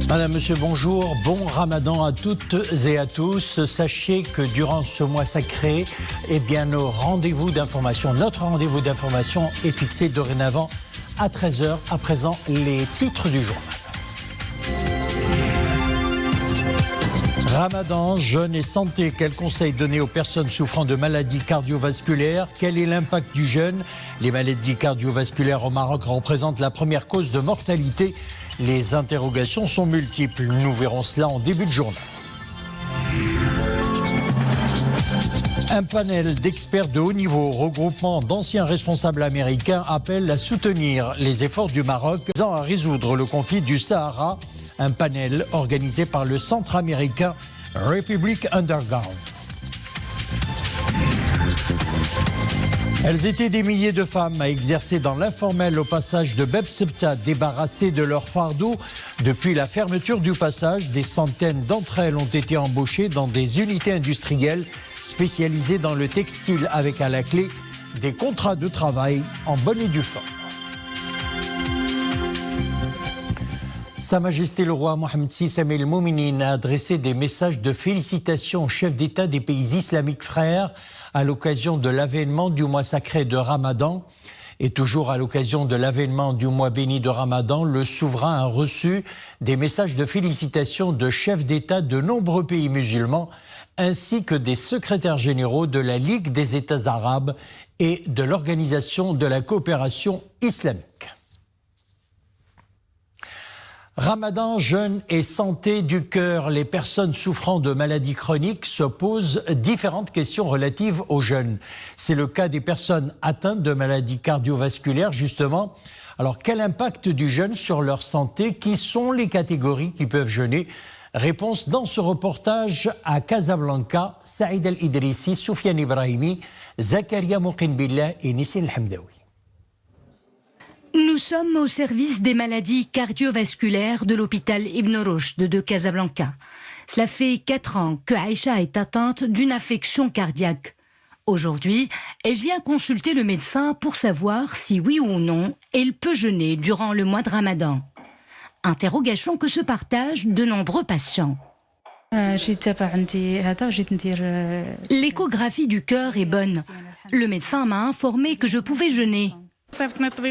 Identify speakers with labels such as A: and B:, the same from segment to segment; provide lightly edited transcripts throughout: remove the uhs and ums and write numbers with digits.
A: Madame, Monsieur, bonjour. Bon Ramadan à toutes et à tous. Sachez que durant ce mois sacré, notre rendez-vous d'information est fixé dorénavant à 13h. À présent, les titres du journal. Ramadan, jeûne et santé. Quels conseils donner aux personnes souffrant de maladies cardiovasculaires? Quel est l'impact du jeûne? Les maladies cardiovasculaires au Maroc représentent la première cause de mortalité. Les interrogations sont multiples. Nous verrons cela en début de journal. Un panel d'experts de haut niveau, regroupement d'anciens responsables américains, appelle à soutenir les efforts du Maroc visant à résoudre le conflit du Sahara. Un panel organisé par le centre américain Republic Underground. Elles étaient des milliers de femmes à exercer dans l'informel au passage de Bab Sebta, débarrassées de leur fardeau. Depuis la fermeture du passage, des centaines d'entre elles ont été embauchées dans des unités industrielles spécialisées dans le textile, avec à la clé des contrats de travail en bonne et due forme. Sa Majesté le roi Mohammed VI Amir al-Mouminin a adressé des messages de félicitations aux chefs d'État des pays islamiques frères à l'occasion de l'avènement du mois sacré de Ramadan. Et toujours à l'occasion de l'avènement du mois béni de Ramadan, le souverain a reçu des messages de félicitations de chefs d'État de nombreux pays musulmans, ainsi que des secrétaires généraux de la Ligue des États arabes et de l'Organisation de la coopération islamique. Ramadan, jeûne et santé du cœur. Les personnes souffrant de maladies chroniques se posent différentes questions relatives au jeûne. C'est le cas des personnes atteintes de maladies cardiovasculaires, justement. Alors, quel impact du jeûne sur leur santé? Qui sont les catégories qui peuvent jeûner? Réponse dans ce reportage à Casablanca. Saïd Al-Idrissi, Soufiane Ibrahimi, Zakaria Mouqinbillah et Nissim Hamdaoui.
B: Nous sommes au service des maladies cardiovasculaires de l'hôpital Ibn Rushd de Casablanca. Cela fait 4 ans que Aïcha est atteinte d'une affection cardiaque. Aujourd'hui, elle vient consulter le médecin pour savoir si oui ou non elle peut jeûner durant le mois de Ramadan. Interrogation que se partagent de nombreux patients. L'échographie du cœur est bonne. Le médecin m'a informé que je pouvais jeûner.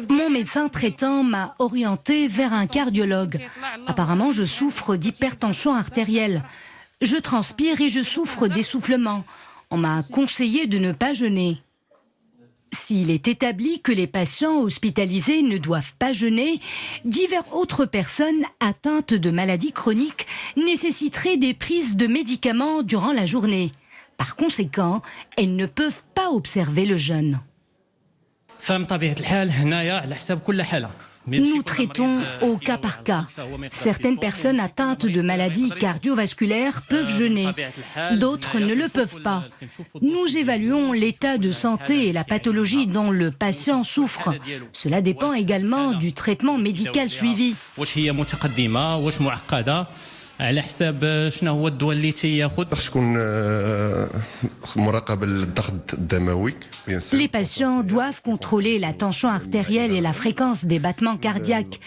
B: Mon médecin traitant m'a orienté vers un cardiologue. Apparemment, je souffre d'hypertension artérielle. Je transpire et je souffre d'essoufflement. On m'a conseillé de ne pas jeûner. S'il est établi que les patients hospitalisés ne doivent pas jeûner, diverses autres personnes atteintes de maladies chroniques nécessiteraient des prises de médicaments durant la journée. Par conséquent, elles ne peuvent pas observer le jeûne. Nous traitons au cas par cas. Certaines personnes atteintes de maladies cardiovasculaires peuvent jeûner, d'autres ne le peuvent pas. Nous évaluons l'état de santé et la pathologie dont le patient souffre. Cela dépend également du traitement médical suivi.
C: على حساب شنو هو الدواء اللي تياخذ
D: تكون مراقبه للضغط الدموي.
B: Les patients doivent contrôler la tension artérielle et la fréquence des battements cardiaques.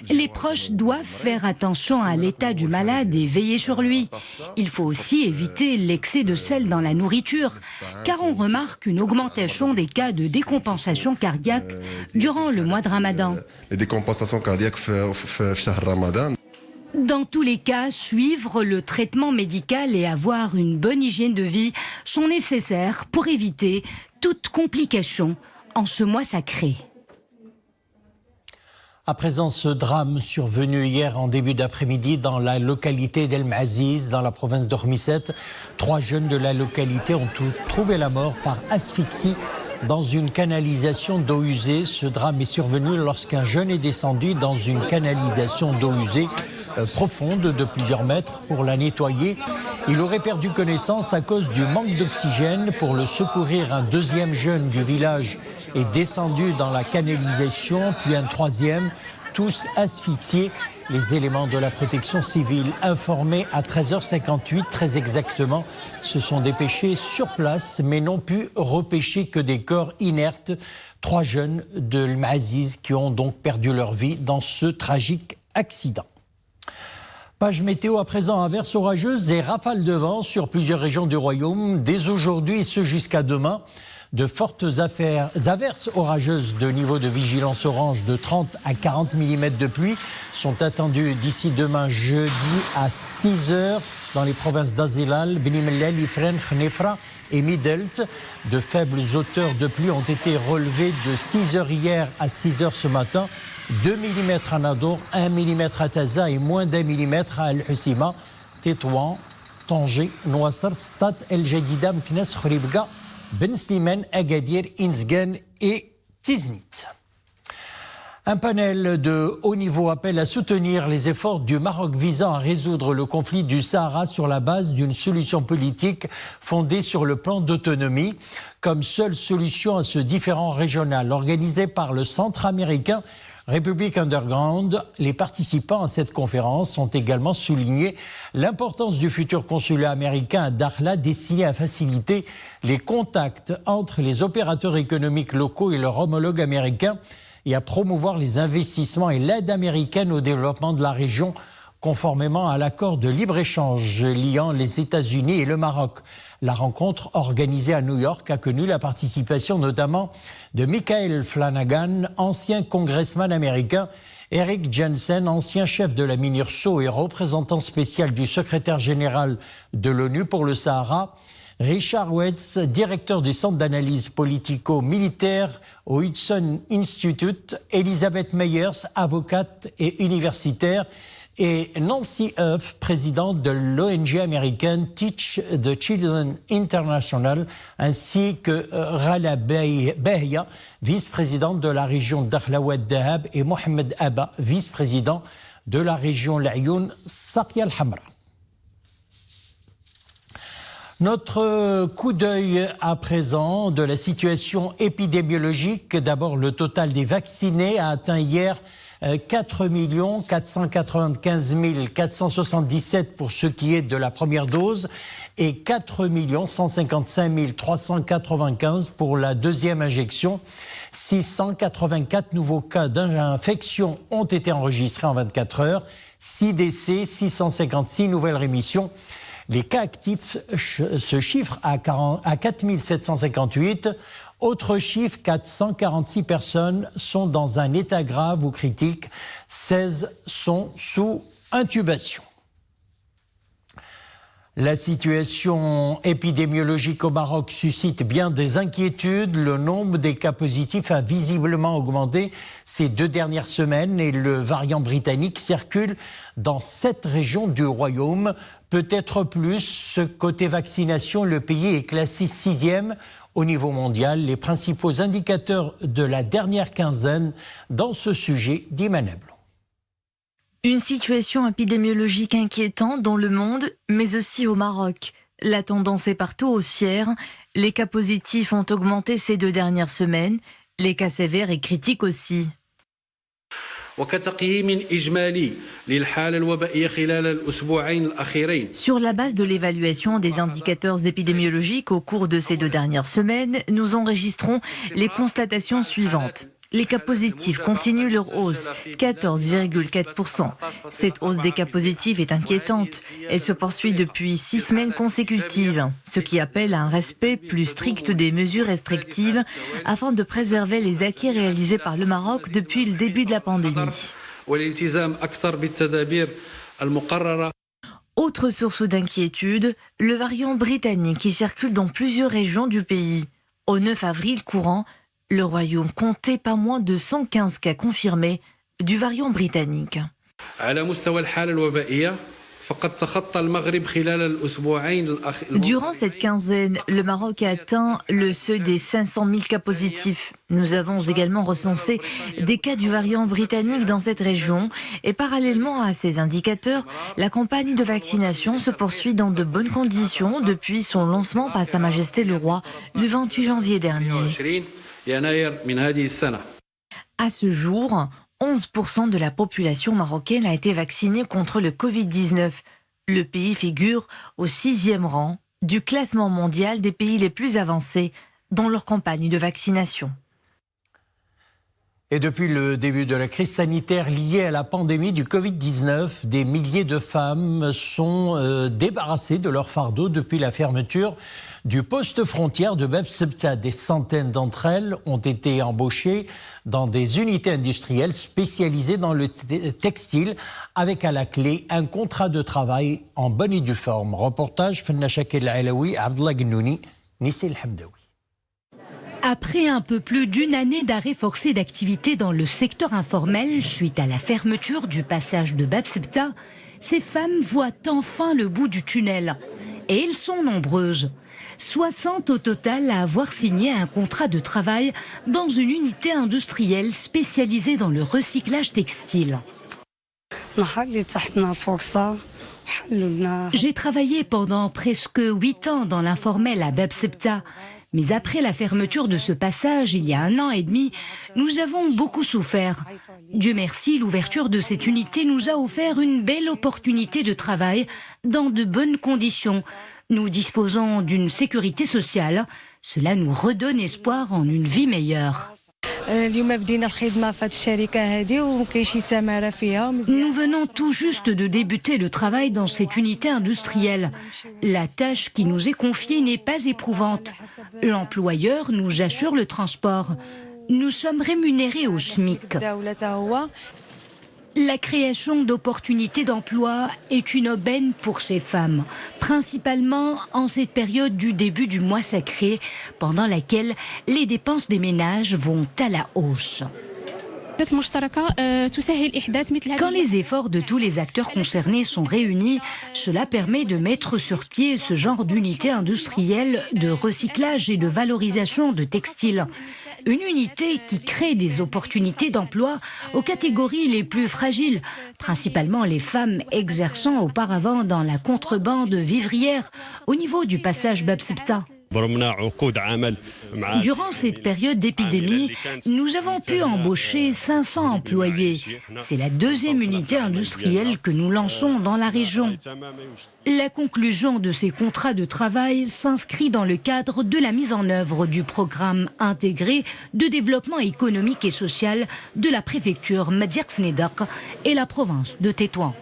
B: Les proches doivent faire attention à l'état du malade et veiller sur lui. Il faut aussi éviter l'excès de sel dans la nourriture, car on remarque une augmentation des cas de décompensation cardiaque durant le mois de Ramadan.
D: Les décompensations cardiaques في شهر رمضان.
B: Dans tous les cas, suivre le traitement médical et avoir une bonne hygiène de vie sont nécessaires pour éviter toute complication en ce mois sacré.
A: À présent, ce drame survenu hier en début d'après-midi dans la localité d'El Maziz, dans la province d'Hormisset. 3 jeunes de la localité ont trouvé la mort par asphyxie dans une canalisation d'eau usée. Ce drame est survenu lorsqu'un jeune est descendu dans une canalisation d'eau usée profonde de plusieurs mètres pour la nettoyer. Il aurait perdu connaissance à cause du manque d'oxygène. Pour le secourir, un deuxième jeune du village est descendu dans la canalisation, puis un troisième, tous asphyxiés. Les éléments de la protection civile informés à 13h58, très exactement, se sont dépêchés sur place, mais n'ont pu repêcher que des corps inertes. 3 jeunes de El Maziz qui ont donc perdu leur vie dans ce tragique accident. Page météo à présent, averses orageuses et rafales de vent sur plusieurs régions du royaume. Dès aujourd'hui et ce jusqu'à demain, de fortes averses orageuses de niveau de vigilance orange de 30 à 40 mm de pluie sont attendues d'ici demain jeudi à 6 h dans les provinces d'Azilal, Beni Mellel, Ifren, Khnefra et Midelt. De faibles hauteurs de pluie ont été relevées de 6 h hier à 6 h ce matin. 2 mm à Nador, 1 mm à Taza et moins d'1 mm à Al-Husima, Tétouan, Tanger, Nouassar, Stad, El Jadida, Meknes, Khouribga, Ben Slimane, Agadir, Inzgan et Tiznit. Un panel de haut niveau appelle à soutenir les efforts du Maroc visant à résoudre le conflit du Sahara sur la base d'une solution politique fondée sur le plan d'autonomie comme seule solution à ce différend régional. Organisé par le Centre américain Republic Underground, les participants à cette conférence ont également souligné l'importance du futur consulat américain à Dakhla destiné à faciliter les contacts entre les opérateurs économiques locaux et leurs homologues américains et à promouvoir les investissements et l'aide américaine au développement de la région conformément à l'accord de libre-échange liant les États-Unis et le Maroc. La rencontre organisée à New York a connu la participation notamment de Michael Flanagan, ancien congressman américain, Eric Jensen, ancien chef de la MINURSO et représentant spécial du secrétaire général de l'ONU pour le Sahara, Richard Wetz, directeur du centre d'analyse politico-militaire au Hudson Institute, Elizabeth Meyers, avocate et universitaire, et Nancy Huff, présidente de l'ONG américaine Teach the Children International, ainsi que Rala Behia, vice-présidente de la région Dakhla Oued Dahab, et Mohamed Abba, vice-président de la région La'youn Saqiya al-Hamra. Notre coup d'œil à présent de la situation épidémiologique. D'abord, le total des vaccinés a atteint hier 4 495 477 pour ce qui est de la première dose et 4 155 395 pour la deuxième injection. 684 nouveaux cas d'infection ont été enregistrés en 24 heures, 6 décès, 656 nouvelles rémissions. Les cas actifs se chiffrent à 4 758. Autre chiffre, 446 personnes sont dans un état grave ou critique. 16 sont sous intubation. La situation épidémiologique au Maroc suscite bien des inquiétudes. Le nombre des cas positifs a visiblement augmenté ces 2 dernières semaines et le variant britannique circule dans 7 régions du royaume. Peut-être plus, côté vaccination, le pays est classé 6e au niveau mondial. Les principaux indicateurs de la dernière quinzaine dans ce sujet d'Imanable.
B: Une situation épidémiologique inquiétante dans le monde, mais aussi au Maroc. La tendance est partout haussière. Les cas positifs ont augmenté ces 2 dernières semaines. Les cas sévères et critiques aussi. Sur la base de l'évaluation des indicateurs épidémiologiques au cours de ces 2 dernières semaines, nous enregistrons les constatations suivantes. Les cas positifs continuent leur hausse, 14,4%. Cette hausse des cas positifs est inquiétante. Elle se poursuit depuis 6 semaines consécutives, ce qui appelle à un respect plus strict des mesures restrictives afin de préserver les acquis réalisés par le Maroc depuis le début de la pandémie. Autre source d'inquiétude, le variant britannique qui circule dans plusieurs régions du pays. Au 9 avril courant, le Royaume comptait pas moins de 115 cas confirmés du variant britannique. Durant cette quinzaine, le Maroc a atteint le seuil des 500 000 cas positifs. Nous avons également recensé des cas du variant britannique dans cette région et parallèlement à ces indicateurs, la campagne de vaccination se poursuit dans de bonnes conditions depuis son lancement par Sa Majesté le Roi le 28 janvier dernier. À ce jour, 11% de la population marocaine a été vaccinée contre le Covid-19. Le pays figure au 6e rang du classement mondial des pays les plus avancés dans leur campagne de vaccination.
A: Et depuis le début de la crise sanitaire liée à la pandémie du Covid-19, des milliers de femmes sont débarrassées de leur fardeau depuis la fermeture du poste frontière de Bab Sebta. Des centaines d'entre elles ont été embauchées dans des unités industrielles spécialisées dans le textile, avec à la clé un contrat de travail en bonne et due forme. Reportage Fenna Shakil Alaoui, Abdallah Gnouni, Nissil Hamdaoui.
B: Après un peu plus d'une année d'arrêt forcé d'activité dans le secteur informel suite à la fermeture du passage de Bab Sebta, ces femmes voient enfin le bout du tunnel. Et elles sont nombreuses. 60 au total à avoir signé un contrat de travail dans une unité industrielle spécialisée dans le recyclage textile. J'ai travaillé pendant presque 8 ans dans l'informel à Bab Sebta. Mais après la fermeture de ce passage, il y a 1 an et demi, nous avons beaucoup souffert. Dieu merci, l'ouverture de cette unité nous a offert une belle opportunité de travail dans de bonnes conditions. Nous disposons d'une sécurité sociale. Cela nous redonne espoir en une vie meilleure. Nous venons tout juste de débuter le travail dans cette unité industrielle. La tâche qui nous est confiée n'est pas éprouvante. L'employeur nous assure le transport. Nous sommes rémunérés au SMIC. La création d'opportunités d'emploi est une aubaine pour ces femmes, principalement en cette période du début du mois sacré, pendant laquelle les dépenses des ménages vont à la hausse. Quand les efforts de tous les acteurs concernés sont réunis, cela permet de mettre sur pied ce genre d'unité industrielle de recyclage et de valorisation de textiles. Une unité qui crée des opportunités d'emploi aux catégories les plus fragiles, principalement les femmes exerçant auparavant dans la contrebande vivrière au niveau du passage Bab Sebta. Durant cette période d'épidémie, nous avons pu embaucher 500 employés. C'est la 2e unité industrielle que nous lançons dans la région. La conclusion de ces contrats de travail s'inscrit dans le cadre de la mise en œuvre du programme intégré de développement économique et social de la préfecture Madiak Fnedak et la province de Tétouan.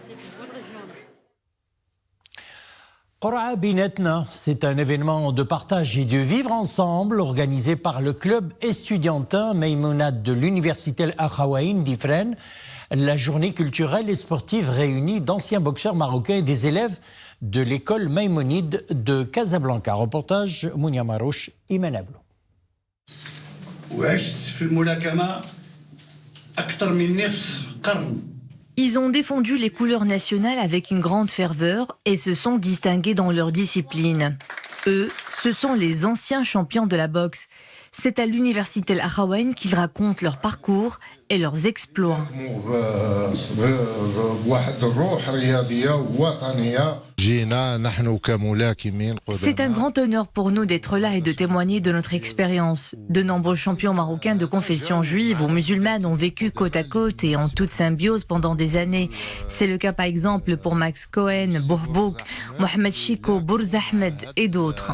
A: Qora Binetna, c'est un événement de partage et de vivre ensemble organisé par le club estudiantin Maïmounad de l'université Al-Akhawaïn d'Ifrane. La journée culturelle et sportive réunit d'anciens boxeurs marocains et des élèves de l'école Maïmonide de Casablanca. Reportage Mounia Marouche, Iman Ablo.
E: Ils ont défendu les couleurs nationales avec une grande ferveur et se sont distingués dans leur discipline. Eux, ce sont les anciens champions de la boxe. C'est à l'université Al-Akhawaïn qu'ils racontent leur parcours et leurs exploits. C'est un grand honneur pour nous d'être là et de témoigner de notre expérience. De nombreux champions marocains de confession juive ou musulmane ont vécu côte à côte et en toute symbiose pendant des années. C'est le cas par exemple pour Max Cohen, Bourbouk, Mohamed Chiko, Bourz Ahmed et d'autres.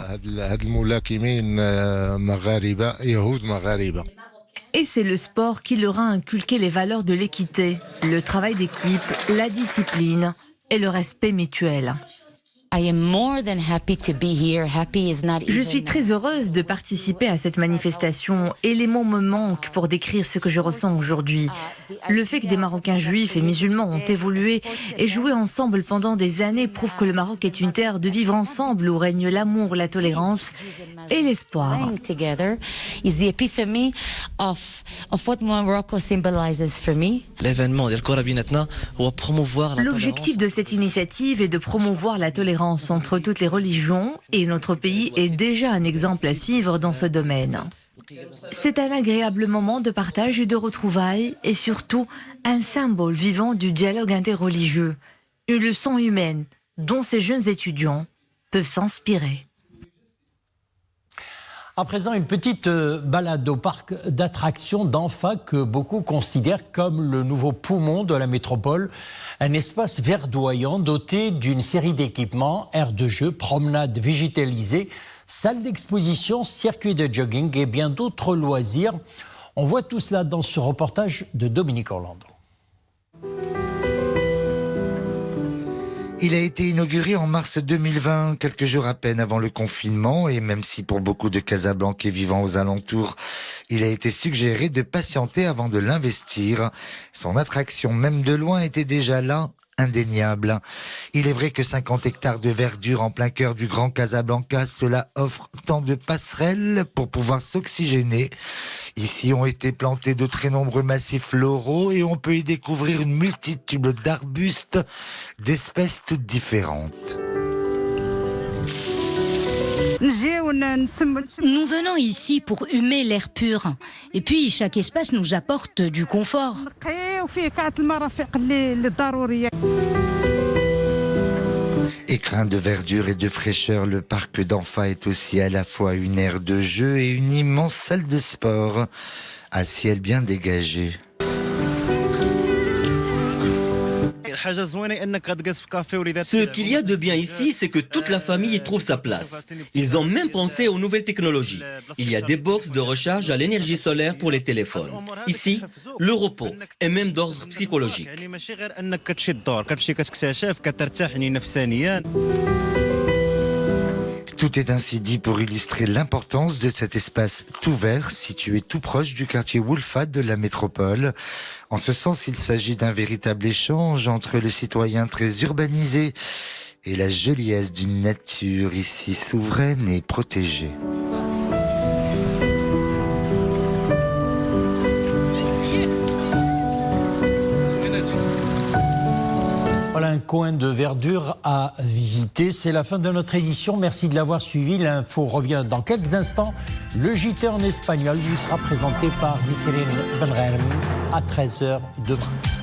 E: Et c'est le sport qui leur a inculqué les valeurs de l'équité, le travail d'équipe, la discipline et le respect mutuel. Je suis très heureuse de participer à cette manifestation et les mots me manquent pour décrire ce que je ressens aujourd'hui. Le fait que des Marocains juifs et musulmans ont évolué et joué ensemble pendant des années prouve que le Maroc est une terre de vivre ensemble où règne l'amour, la tolérance et l'espoir. L'objectif de cette initiative est de promouvoir la tolérance entre toutes les religions et notre pays est déjà un exemple à suivre dans ce domaine. C'est un agréable moment de partage et de retrouvailles et surtout un symbole vivant du dialogue interreligieux, une leçon humaine dont ces jeunes étudiants peuvent s'inspirer.
A: À présent, une petite balade au parc d'attractions d'Anfa que beaucoup considèrent comme le nouveau poumon de la métropole. Un espace verdoyant doté d'une série d'équipements, aires de jeu, promenades végétalisées, salles d'exposition, circuits de jogging et bien d'autres loisirs. On voit tout cela dans ce reportage de Dominique Orlando.
F: Il a été inauguré en mars 2020, quelques jours à peine avant le confinement, et même si pour beaucoup de Casablancais vivant aux alentours, il a été suggéré de patienter avant de l'investir, son attraction même de loin était déjà là, indéniable. Il est vrai que 50 hectares de verdure en plein cœur du Grand Casablanca, cela offre tant de passerelles pour pouvoir s'oxygéner. Ici ont été plantés de très nombreux massifs floraux et on peut y découvrir une multitude d'arbustes d'espèces toutes différentes.
B: Nous venons ici pour humer l'air pur. Et puis, chaque espace nous apporte du confort.
F: Écrin de verdure et de fraîcheur, le parc d'Anfa est aussi à la fois une aire de jeu et une immense salle de sport, à ciel bien dégagé.
G: Ce qu'il y a de bien ici, c'est que toute la famille y trouve sa place. Ils ont même pensé aux nouvelles technologies. Il y a des boxes de recharge à l'énergie solaire pour les téléphones. Ici, le repos est même d'ordre psychologique.
F: Tout est ainsi dit pour illustrer l'importance de cet espace tout vert situé tout proche du quartier Woulfat de la métropole. En ce sens, il s'agit d'un véritable échange entre le citoyen très urbanisé et la joliesse d'une nature ici souveraine et protégée.
A: Voilà un coin de verdure à visiter. C'est la fin de notre édition. Merci de l'avoir suivi. L'info revient dans quelques instants. Le JT en espagnol lui sera présenté par Micheline Benrem à 13h demain.